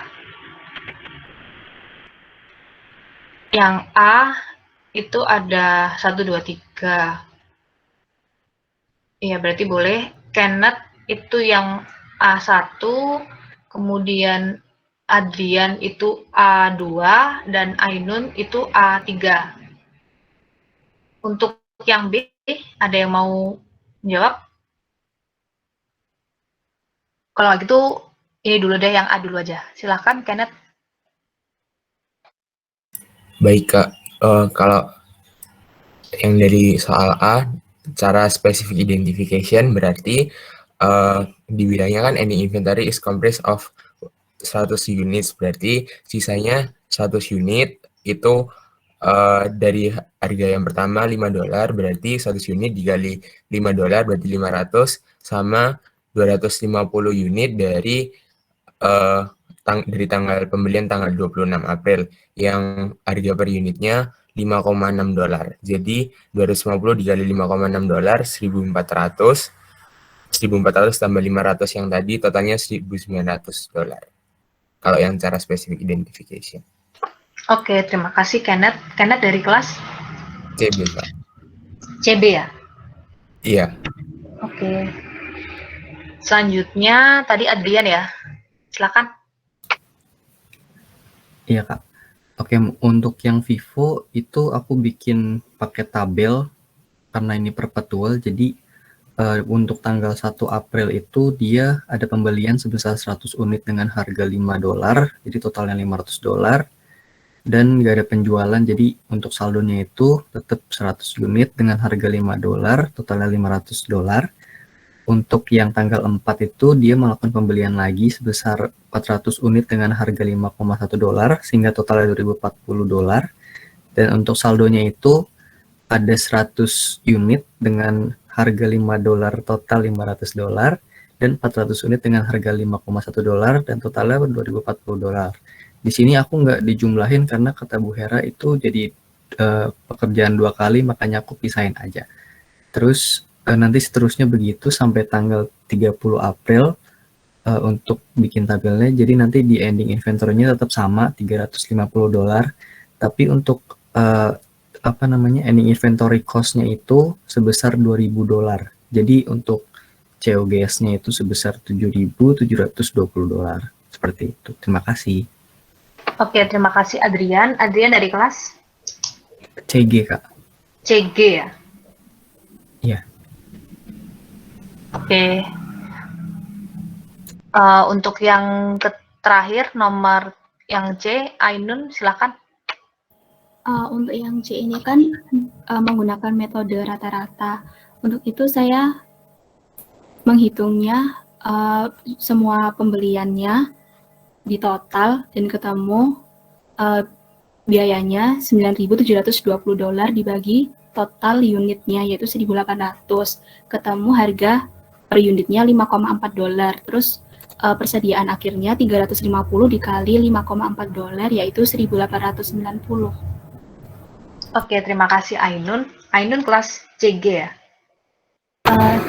Yang A itu ada 1, 2, 3. Iya, berarti boleh. Kenneth itu yang A1, kemudian Adrian itu A2, dan Ainun itu A3. Untuk yang B, ada yang mau jawab? Kalau gitu, ini dulu deh yang A dulu aja. Silakan, Kenneth. Baik, Kak. Kalau yang dari soal A, cara specific identification berarti dibilangnya kan any inventory is comprised of 100 units, berarti sisanya 100 unit itu dari harga yang pertama $5, berarti 100 unit dikali $5 berarti 500, sama 250 unit dari tanggal pembelian tanggal 26 April yang harga per unitnya $5,6. Jadi 250 dikali $5,6, 1.400. 1.400 tambah 500 yang tadi totalnya $1.900. Kalau yang cara specific identification. Oke, terima kasih Kenneth. Kenneth dari kelas? CB, Pak. CB ya? Iya. Oke. Selanjutnya tadi Adrian ya. Silakan. Iya, Kak. Oke, untuk yang Vivo itu aku bikin pakai tabel karena ini perpetual. Jadi untuk tanggal 1 April itu dia ada pembelian sebesar 100 unit dengan harga $5, jadi totalnya $500. Dan nggak ada penjualan, jadi untuk saldonya itu tetap 100 unit dengan harga $5, totalnya $500. Untuk yang tanggal 4 itu dia melakukan pembelian lagi sebesar 400 unit dengan harga $5,1 sehingga totalnya $2.040. Dan untuk saldonya itu ada 100 unit dengan harga $5 total $500 dan 400 unit dengan harga $5,1 dan totalnya $2.040. Di sini aku nggak dijumlahin karena kata Bu Hera itu jadi pekerjaan 2 kali, makanya aku pisahin aja. Terus nanti seterusnya begitu sampai tanggal 30 April untuk bikin tabelnya. Jadi nanti di ending inventory-nya tetap sama $350, tapi untuk ending inventory cost-nya itu sebesar $2.000. Jadi untuk COGS-nya itu sebesar $7.720. Seperti itu. Terima kasih. Oke, terima kasih Adrian. Adrian dari kelas? CG, Kak. CG ya? Iya. Oke. Untuk yang terakhir, nomor yang C, Ainun, silakan. Untuk yang C ini kan menggunakan metode rata-rata. Untuk itu saya menghitungnya semua pembeliannya di total dan ketemu biayanya $9.720 dibagi total unitnya yaitu 1.800. Ketemu harga per unitnya $5,4. Terus persediaan akhirnya 350 dikali $5,4 yaitu 1.890. Oke, terima kasih Ainun. Ainun kelas CG ya?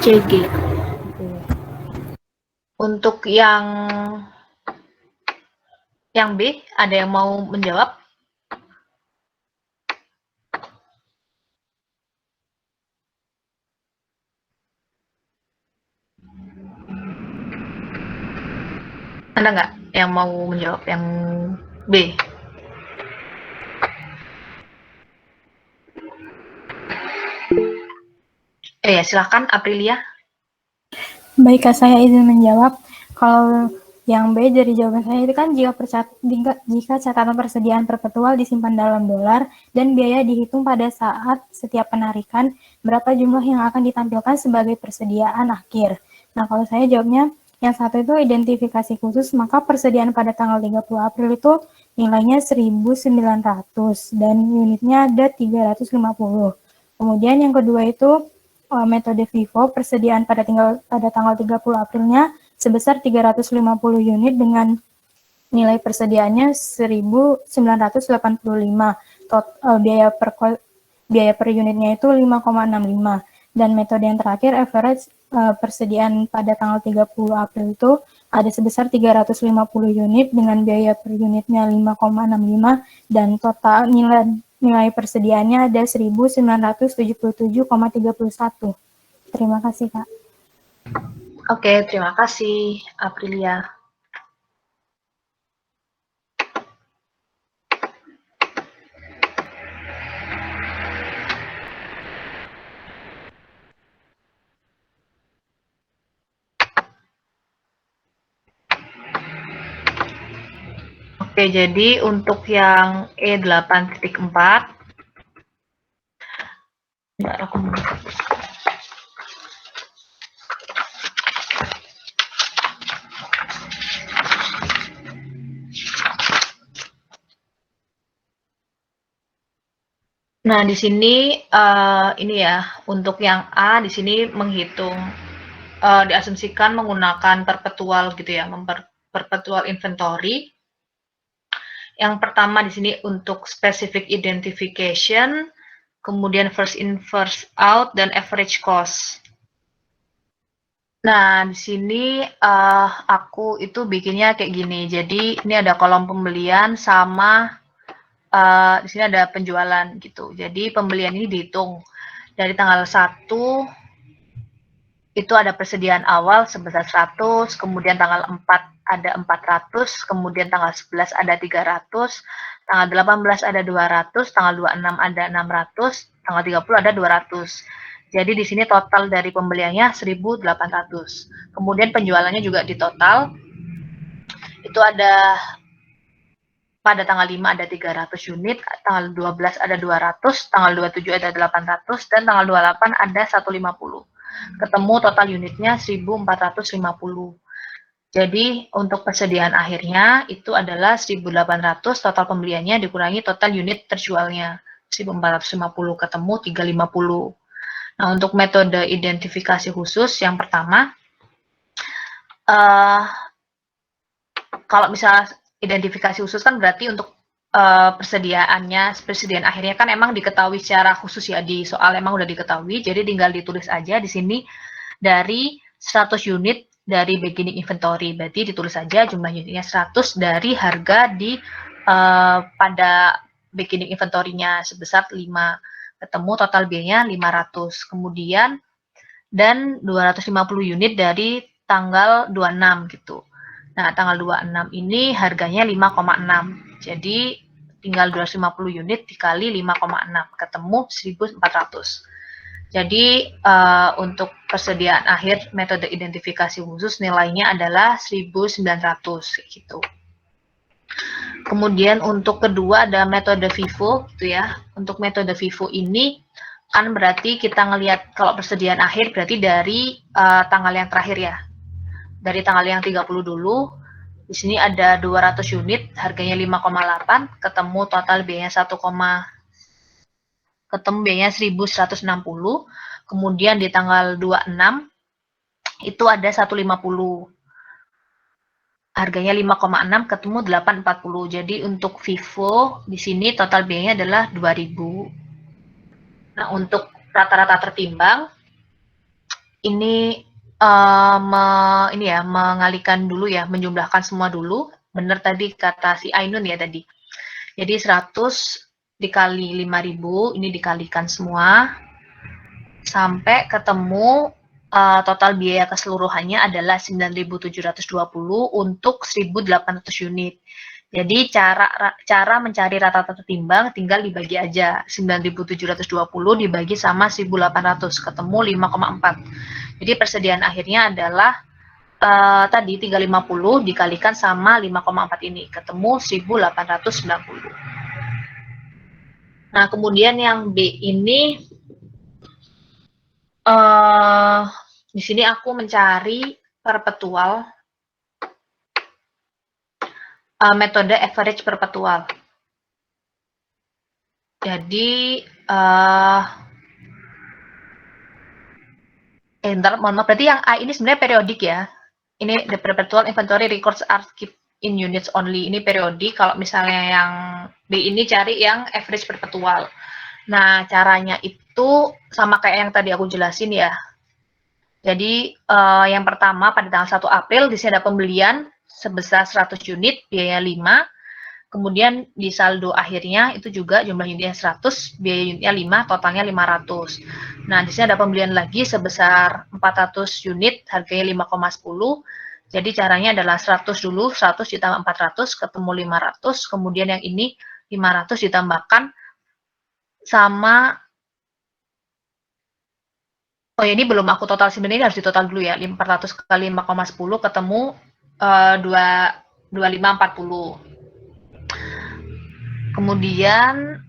CG. Untuk yang B, ada yang mau menjawab? Ada nggak yang mau menjawab yang B? Ya, silahkan Aprilia. Baik, Kak, saya izin menjawab. Kalau yang B dari jawaban saya itu kan jika catatan persediaan perpetual disimpan dalam dolar dan biaya dihitung pada saat setiap penarikan, berapa jumlah yang akan ditampilkan sebagai persediaan akhir. Nah, kalau saya jawabnya yang satu itu identifikasi khusus, maka persediaan pada tanggal 30 April itu nilainya 1.900 dan unitnya ada 350. Kemudian yang kedua itu metode Vivo, persediaan pada tanggal 30 Aprilnya sebesar 350 unit dengan nilai persediaannya 1.985. Biaya per unitnya itu 5,65. Dan metode yang terakhir, average persediaan pada tanggal 30 April itu ada sebesar 350 unit dengan biaya per unitnya 5,65 dan total nilai persediaannya ada 1.977,31. Terima kasih, Kak. Oke, terima kasih, Aprilia. Oke, jadi untuk yang E8.4, nah, di sini ini ya, untuk yang A di sini menghitung diasumsikan menggunakan perpetual gitu ya, perpetual inventory. Yang pertama di sini untuk specific identification, kemudian first in first out dan average cost. Nah, di sini aku itu bikinnya kayak gini. Jadi ini ada kolom pembelian sama di sini ada penjualan gitu. Jadi pembelian ini dihitung dari tanggal 1 itu ada persediaan awal sebesar 100, kemudian tanggal 4 ada 400, kemudian tanggal 11 ada 300, tanggal 18 ada 200, tanggal 26 ada 600, tanggal 30 ada 200. Jadi di sini total dari pembeliannya 1.800. Kemudian penjualannya juga di total. Itu ada pada tanggal 5 ada 300 unit, tanggal 12 ada 200, tanggal 27 ada 800, dan tanggal 28 ada 150. Ketemu total unitnya 1.450. Jadi untuk persediaan akhirnya itu adalah 1.800, total pembeliannya dikurangi total unit terjualnya 1.450, ketemu 350. Nah, untuk metode identifikasi khusus yang pertama, kalau misalnya identifikasi khusus kan berarti untuk persediaan akhirnya kan emang diketahui secara khusus ya, di soal emang udah diketahui, jadi tinggal ditulis aja di sini dari 100 unit dari beginning inventory, berarti ditulis aja jumlah unitnya 100 dari harga di pada beginning inventory-nya sebesar 5, ketemu total biayanya 500, kemudian dan 250 unit dari tanggal 26 gitu. Nah, tanggal 26 ini harganya 5,6. Jadi tinggal 250 unit dikali 5,6, ketemu 1.400. Jadi untuk persediaan akhir metode identifikasi khusus nilainya adalah 1.900 gitu. Kemudian untuk kedua ada metode FIFO gitu ya. Untuk metode FIFO ini kan berarti kita ngelihat kalau persediaan akhir berarti dari tanggal yang terakhir ya. Dari tanggal yang 30 dulu. Di sini ada 200 unit, harganya 5,8, ketemu total biayanya 1,60. Kemudian di tanggal 26 itu ada 150. Harganya 5,6, ketemu 840. Jadi untuk FIFO di sini total biayanya adalah 2.000. Nah, untuk rata-rata tertimbang ini mengalihkan dulu ya, menjumlahkan semua dulu. Benar tadi kata si Ainun ya tadi. Jadi 100 dikali 5.000, ini dikalikan semua sampai ketemu total biaya keseluruhannya adalah 9.720 untuk 1.800 unit. Jadi cara mencari rata-rata tertimbang tinggal dibagi aja. 9.720 dibagi sama 1.800, ketemu 5,4. Jadi persediaan akhirnya adalah tadi 350 dikalikan sama 5,4 ini, ketemu 1.890. Nah, kemudian yang B ini, di sini aku mencari perpetual, metode average perpetual. Jadi, mohon maaf, berarti yang A ini sebenarnya periodik ya. Ini the perpetual inventory records are kept in units only. Ini periodik. Kalau misalnya yang B ini cari yang average perpetual. Nah, caranya itu sama kayak yang tadi aku jelasin ya. Jadi, yang pertama pada tanggal 1 April di sini ada pembelian sebesar 100 unit, biaya 5. Kemudian di saldo akhirnya itu juga jumlah unitnya 100, biaya unitnya 5, totalnya 500. Nah, di sini ada pembelian lagi sebesar 400 unit, harganya 5,10. Jadi caranya adalah 100 dulu, 100 ditambah 400, ketemu 500. Kemudian yang ini 500 ditambahkan sama, oh ya ini belum aku total, sebenarnya ini harus ditotal dulu ya, 400 kali 5,10 ketemu 2540. Kemudian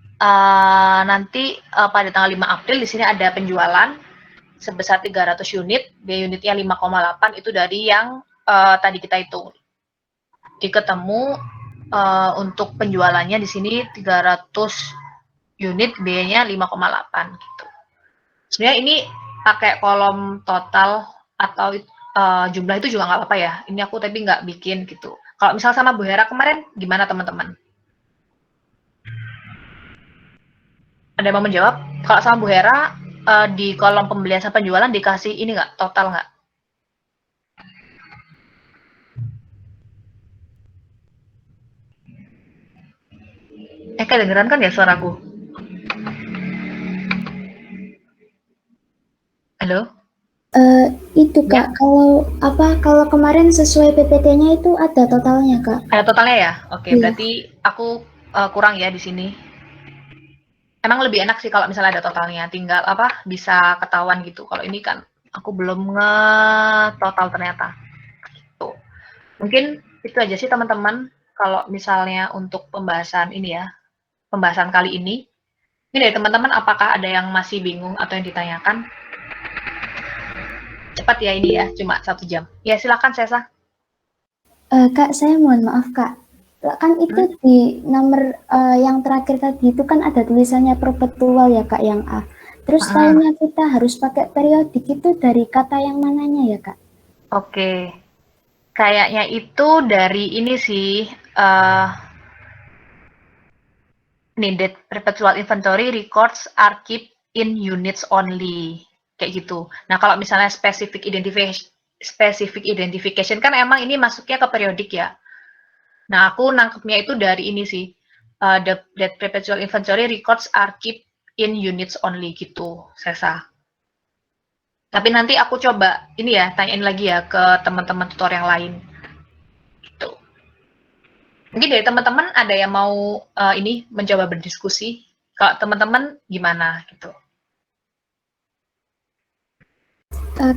nanti pada tanggal 5 April di sini ada penjualan sebesar 300 unit, biaya unitnya 5,8, itu dari yang tadi kita hitung. Ketemu untuk penjualannya di sini 300 unit, biayanya 5,8 gitu. Sebenarnya ini pakai kolom total atau jumlah itu juga nggak apa-apa ya. Ini aku tapi nggak bikin gitu. Kalau misal sama Bu Hera kemarin, gimana teman-teman? Ada yang mau menjawab? Kalau sama Bu Hera, di kolom pembelian sama penjualan dikasih ini nggak? Total nggak? Kedengeran kan ya suaraku? Halo? Itu Kak, kalau kemarin sesuai PPT-nya itu ada totalnya Kak. Ada totalnya ya? Oke, berarti aku kurang ya di sini. Emang lebih enak sih kalau misalnya ada totalnya, tinggal bisa ketahuan gitu. Kalau ini kan aku belum total ternyata. Gitu. Mungkin itu aja sih teman-teman. Kalau misalnya untuk pembahasan ini ya, pembahasan kali ini. Ini dari teman-teman apakah ada yang masih bingung atau yang ditanyakan? Cepat ya ini ya, cuma 1 jam. Ya silakan Sesa. Kak, saya mohon maaf Kak. Kan itu di nomor yang terakhir tadi itu kan ada tulisannya perpetual ya Kak yang A. Terus taunya kita harus pakai periodik itu dari kata yang mananya ya Kak? Oke. Kayaknya itu dari ini sih, needed perpetual inventory records are kept in units only. Kayak gitu. Nah, kalau misalnya specific identification kan emang ini masuknya ke periodik ya. Nah, aku nangkepnya itu dari ini sih. That perpetual inventory records are kept in units only gitu, Sesa. Tapi nanti aku coba ini ya, tanyain lagi ya ke teman-teman tutor yang lain. Gitu. Mungkin dari teman-teman ada yang mau ini mencoba berdiskusi. Kalau teman-teman gimana gitu?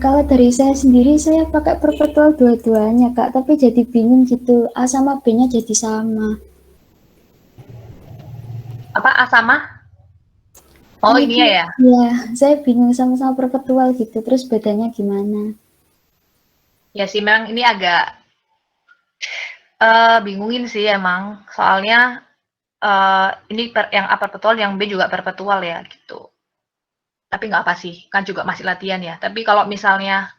Kalau dari saya sendiri, saya pakai perpetual dua-duanya, Kak. Tapi jadi bingung gitu, A sama B-nya jadi sama. Apa, A sama? Oh, ini ya? Iya, saya bingung sama-sama perpetual gitu. Terus bedanya gimana? Ya sih, memang ini agak bingungin sih emang. Soalnya ini yang A perpetual, yang B juga perpetual ya gitu. Tapi nggak apa sih, kan juga masih latihan ya. Tapi kalau misalnya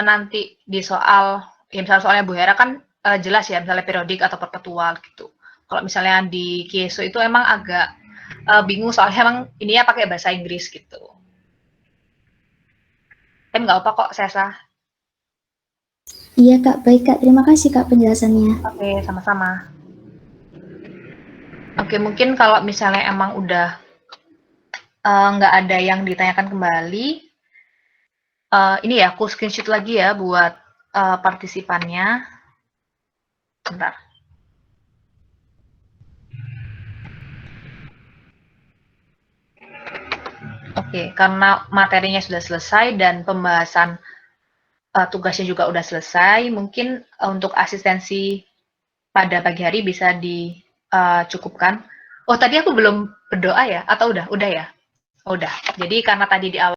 nanti di soal, ya misalnya soalnya Bu Hera kan jelas ya, misalnya periodik atau perpetual gitu. Kalau misalnya di Kieso itu emang agak bingung soalnya emang ini ya pakai bahasa Inggris gitu. Tapi nggak apa kok, Sesa. Iya Kak, baik Kak. Terima kasih Kak penjelasannya. Oke, sama-sama. Oke, mungkin kalau misalnya emang udah nggak ada yang ditanyakan kembali, ini ya aku screenshot lagi ya buat partisipannya. Bentar. Oke, karena materinya sudah selesai dan pembahasan tugasnya juga udah selesai, mungkin untuk asistensi pada pagi hari bisa dicukupkan. Oh, tadi aku belum berdoa ya? Atau udah? Udah ya? Oh, udah. Jadi karena tadi di awal